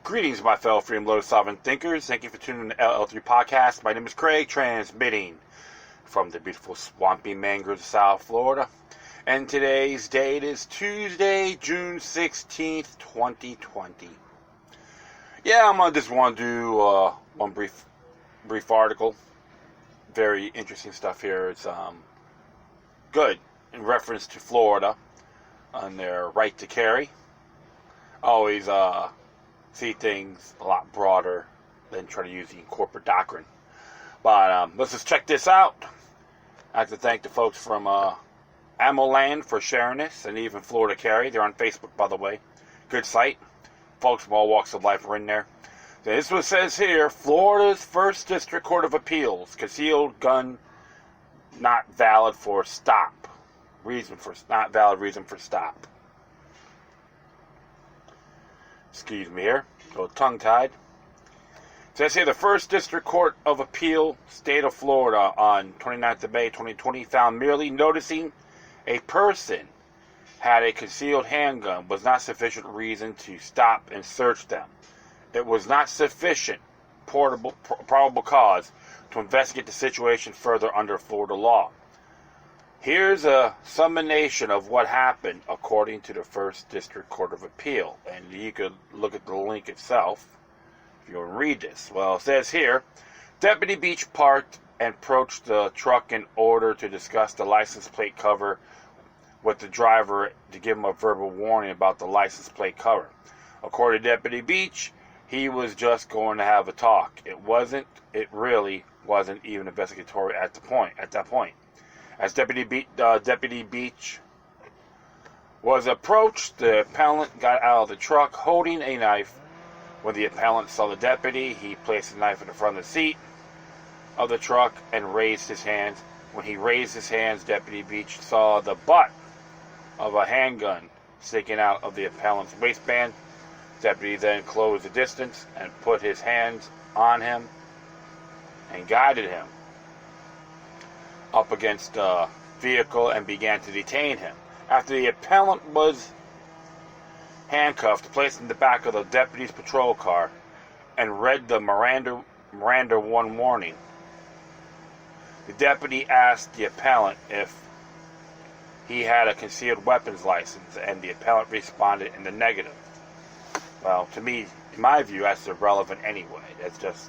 Greetings, my fellow freedom-loving sovereign thinkers. Thank you for tuning in to LL3 Podcast. My name is Craig, transmitting from the beautiful swampy mangroves of South Florida. And today's date is Tuesday, June 16th, 2020. Yeah, I'm going to just want to do one brief article. Very interesting stuff here. It's good in reference to Florida on their right to carry. Always see things a lot broader than try to use the corporate doctrine. But let's just check this out. I'd like to thank the folks from Ammoland for sharing this, and even Florida Carry. They're on Facebook, by the way. Good site. Folks from all walks of life are in there. This is what it says here. Florida's First District Court of Appeals. Concealed gun not valid for stop. Not valid reason for stop. Excuse me here. A little tongue-tied. It says here, the First District Court of Appeal, State of Florida, on 29th of May, 2020, found merely noticing a person had a concealed handgun was not sufficient reason to stop and search them. It was not sufficient probable cause to investigate the situation further under Florida law. Here's a summation of what happened according to the First District Court of Appeal. And you could look at the link itself if you want to read this. Well, it says here, Deputy Beach parked and approached the truck in order to discuss the license plate cover with the driver to give him a verbal warning about the license plate cover. According to Deputy Beach, he was just going to have a talk. It really wasn't even investigatory at that point. As Deputy Beach was approached, the appellant got out of the truck holding a knife. When the appellant saw the deputy, he placed the knife in the front of the seat of the truck and raised his hands. When he raised his hands, Deputy Beach saw the butt of a handgun sticking out of the appellant's waistband. Deputy then closed the distance and put his hands on him and guided him up against the vehicle and began to detain him. After the appellant was handcuffed, placed in the back of the deputy's patrol car, and read the Miranda 1 warning, the deputy asked the appellant if he had a concealed weapons license, and the appellant responded in the negative. Well, to me, in my view, that's irrelevant anyway. That's just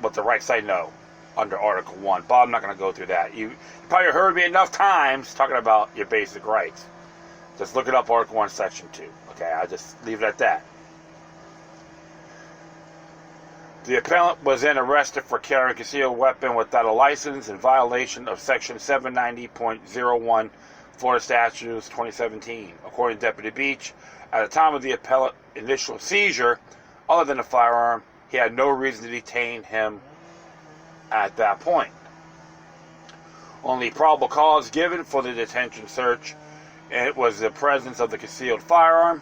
what the right side know under Article 1. But I'm not going to go through that. You probably heard me enough times talking about your basic rights. Just look it up, Article 1, Section 2. Okay, I'll just leave it at that. The appellant was then arrested for carrying a concealed weapon without a license in violation of Section 790.01 Florida Statutes 2017. According to Deputy Beach, at the time of the appellant's initial seizure, other than a firearm, he had no reason to detain him at that point. Only probable cause given for the detention search, it was the presence of the concealed firearm.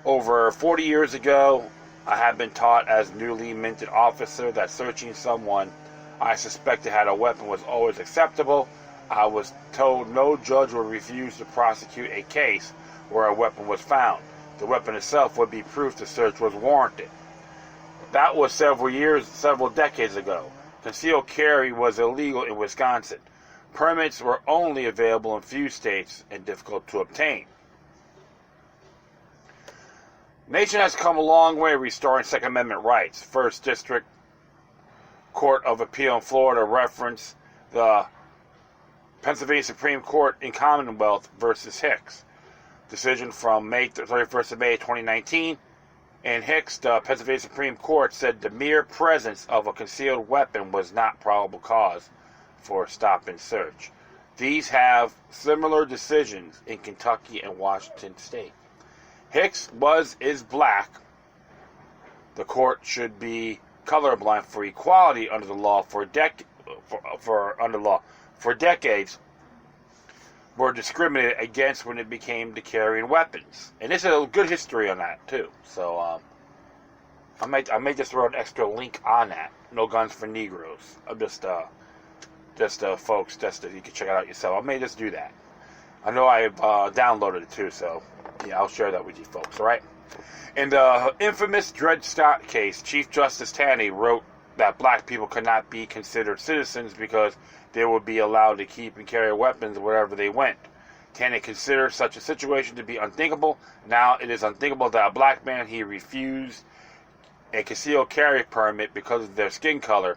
Over 40 years ago, I had been taught as newly minted officer that searching someone I suspected had a weapon was always acceptable. I was told no judge would refuse to prosecute a case where a weapon was found. The weapon itself would be proof the search was warranted. That was several decades ago. Concealed carry was illegal in Wisconsin. Permits were only available in few states and difficult to obtain. The nation has come a long way restoring Second Amendment rights. First District Court of Appeal in Florida referenced the Pennsylvania Supreme Court in Commonwealth versus Hicks. Decision from 31st of May 2019. In Hicks, the Pennsylvania Supreme Court said the mere presence of a concealed weapon was not probable cause for stop and search. These have similar decisions in Kentucky and Washington State. Hicks is black. The court should be colorblind for equality under the law for decades. Were discriminated against when it became to carrying weapons, and there's a good history on that too. So I may just throw an extra link on that. No Guns For Negroes. I'm just folks, you can check it out yourself. I may just do that. I know I've downloaded it too, so yeah, I'll share that with you folks. All right. In the infamous Dred Scott case, Chief Justice Taney wrote that black people could not be considered citizens because they would be allowed to keep and carry weapons wherever they went. Taney considered such a situation to be unthinkable. Now it is unthinkable that a black man he refused a concealed carry permit because of their skin color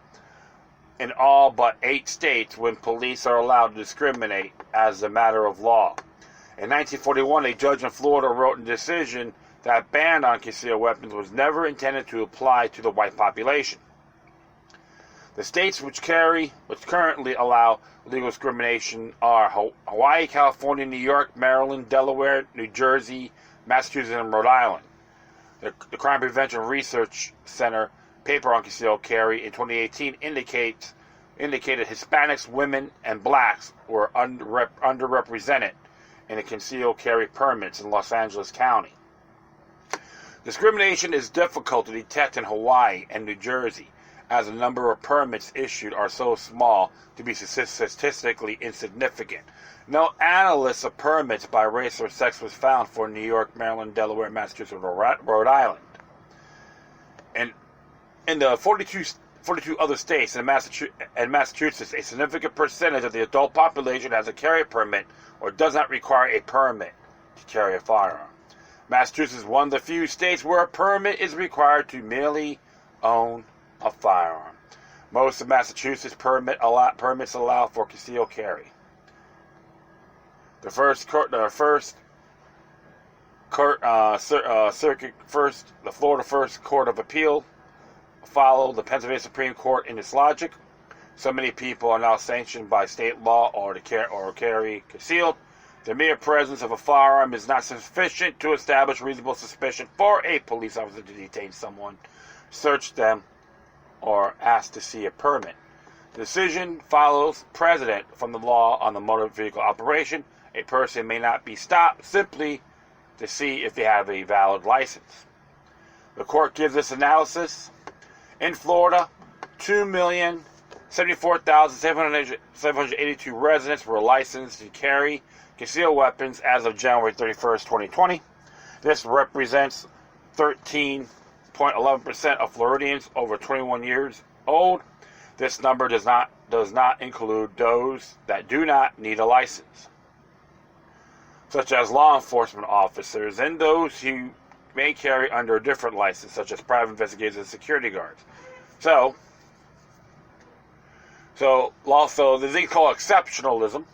in all but 8 states when police are allowed to discriminate as a matter of law. In 1941, a judge in Florida wrote in a decision that ban on concealed weapons was never intended to apply to the white population. The states which currently allow legal discrimination are Hawaii, California, New York, Maryland, Delaware, New Jersey, Massachusetts, and Rhode Island. The Crime Prevention Research Center paper on concealed carry in 2018 indicated Hispanics, women, and blacks were underrepresented in the concealed carry permits in Los Angeles County. Discrimination is difficult to detect in Hawaii and New Jersey, as the number of permits issued are so small to be statistically insignificant. No analysis of permits by race or sex was found for New York, Maryland, Delaware, Massachusetts, or Rhode Island. And in the 42 other states and Massachusetts, a significant percentage of the adult population has a carry permit or does not require a permit to carry a firearm. Massachusetts is one of the few states where a permit is required to merely own a firearm. Most of Massachusetts permits allow for concealed carry. The Florida First Court of Appeal followed the Pennsylvania Supreme Court in its logic. So many people are now sanctioned by state law or carry concealed. The mere presence of a firearm is not sufficient to establish reasonable suspicion for a police officer to detain someone, search them, or ask to see a permit. The decision follows precedent from the law on the motor vehicle operation. A person may not be stopped simply to see if they have a valid license. The court gives this analysis. In Florida, 2,074,782 residents were licensed to carry concealed weapons as of January 31st, 2020. This represents 13.11% of Floridians over 21 years old. This number does not include those that do not need a license, such as law enforcement officers and those who may carry under a different license, such as private investigators and security guards. So also the thing called exceptionalism,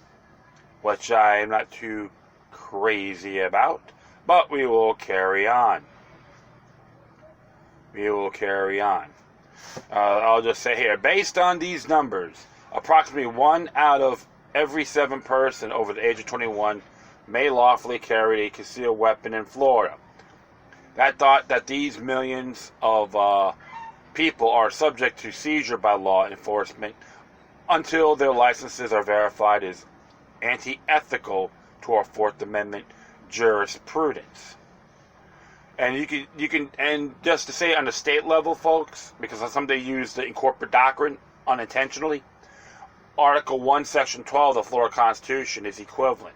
which I am not too crazy about, but we will carry on. I'll just say here, based on these numbers, approximately 1 out of every 7 person over the age of 21 may lawfully carry a concealed weapon in Florida. That thought that these millions of people are subject to seizure by law enforcement until their licenses are verified is anti-ethical to our Fourth Amendment jurisprudence. And you can, and just to say on the state level, folks, because somebody used the incorporate doctrine unintentionally, Article 1, Section 12 of the Florida Constitution is equivalent.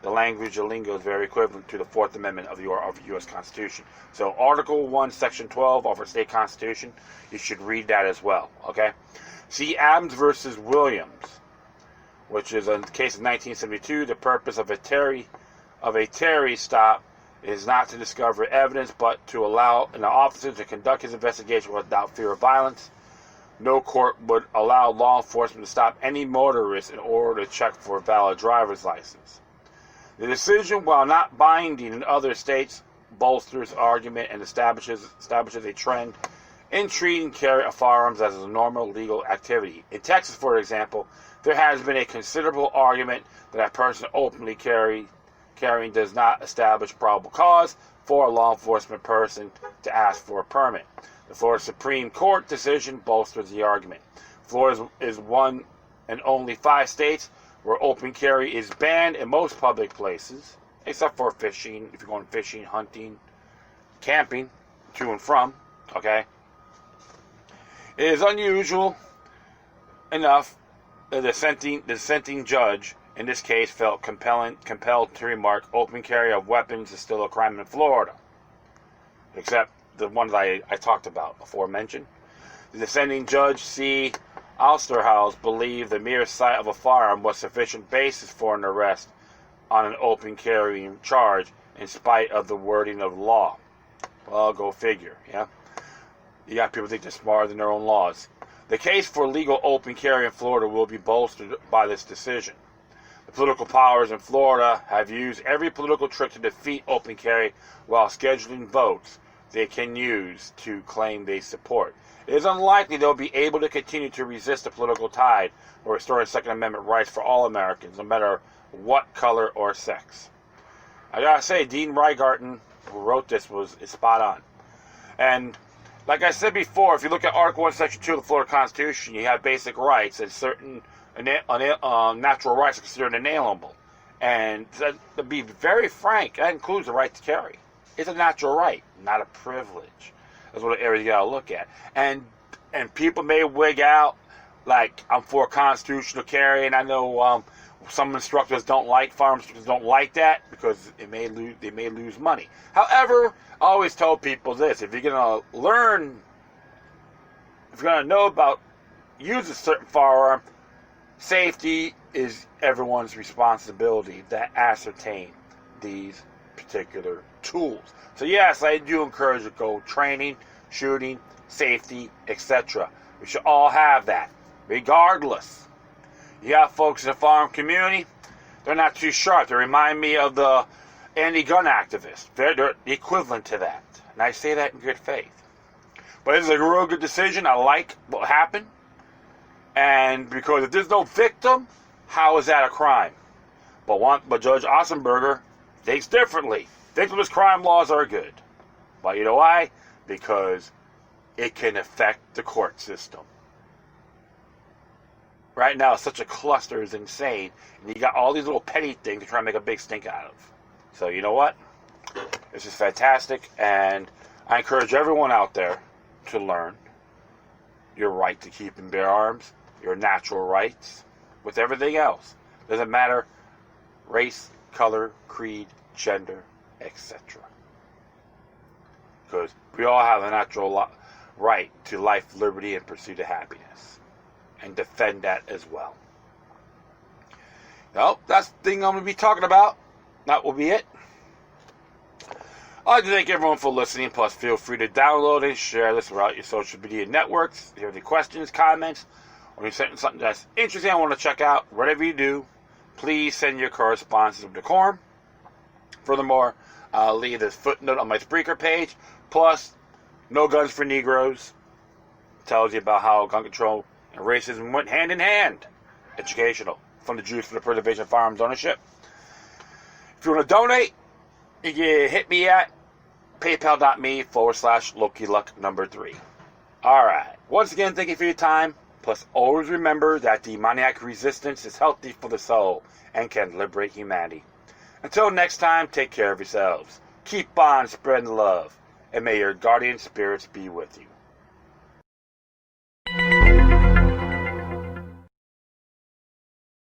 The language, the lingo is very equivalent to the Fourth Amendment of the U.S. Constitution. So Article 1, Section 12 of our state Constitution, you should read that as well, okay? See Adams versus Williams, which is a case of 1972. The purpose of a Terry stop is not to discover evidence, but to allow an officer to conduct his investigation without fear of violence. No court would allow law enforcement to stop any motorist in order to check for a valid driver's license. The decision, while not binding in other states, bolsters argument and establishes a trend in treating carry of firearms as a normal legal activity. In Texas, for example, there has been a considerable argument that a person openly carrying does not establish probable cause for a law enforcement person to ask for a permit. The Florida Supreme Court decision bolsters the argument. Florida is one and only 5 states where open carry is banned in most public places, except for fishing, if you're going fishing, hunting, camping, to and from, okay? It is unusual enough that the dissenting judge in this case felt compelled to remark open carry of weapons is still a crime in Florida. except the ones I talked about before mentioned. The dissenting judge, C. Alsterhaus, believed the mere sight of a firearm was sufficient basis for an arrest on an open carrying charge in spite of the wording of the law. Well, go figure, yeah? You got people think they're smarter than their own laws. The case for legal open carry in Florida will be bolstered by this decision. The political powers in Florida have used every political trick to defeat open carry while scheduling votes they can use to claim they support. It is unlikely they'll be able to continue to resist the political tide or restoring Second Amendment rights for all Americans, no matter what color or sex. I gotta say, Dean Reigarten, who wrote this, is spot on. And like I said before, if you look at Article 1, Section 2 of the Florida Constitution, you have basic rights, and certain natural rights are considered inalienable. And to be very frank, that includes the right to carry. It's a natural right, not a privilege. That's one of the areas you gotta look at. And people may wig out like I'm for constitutional carry, and I know some instructors don't like, firearms instructors don't like that because they may lose money. However, I always tell people this: if you're gonna learn, if you're gonna know about using a certain firearm, safety is everyone's responsibility to ascertain these particular tools. So yes, I do encourage you to go training, shooting, safety, etc. We should all have that, regardless. You got folks in the firearm community, they're not too sharp. They remind me of the anti-gun activists. They're the equivalent to that. And I say that in good faith. But this is a real good decision. I like what happened. And because if there's no victim, how is that a crime? But Judge Ossenberger thinks differently. Victimless crime laws are good. But you know why? Because it can affect the court system. Right now, such a cluster is insane. And you got all these little petty things to try and make a big stink out of. So you know what? This is fantastic. And I encourage everyone out there to learn your right to keep and bear arms, your natural rights, with everything else. Doesn't matter race, color, creed, gender, etc. Because we all have a natural right to life, liberty, and pursuit of happiness. And defend that as well. Well, that's the thing I'm going to be talking about. That will be it. I'd like to thank everyone for listening. Plus, feel free to download and share this throughout your social media networks. If you have any questions, comments, or you're something that's interesting I want to check out, whatever you do, please send your correspondence with decorum. Furthermore, I'll leave this footnote on my Spreaker page. Plus, No Guns For Negroes tells you about how gun control and racism went hand in hand. Educational. From the Jews for the Preservation of Firearms Ownership. If you want to donate, you can hit me at paypal.me/LokiLuck3. Alright. Once again, thank you for your time. Plus, always remember that demoniac resistance is healthy for the soul and can liberate humanity. Until next time, take care of yourselves. Keep on spreading love. And may your guardian spirits be with you.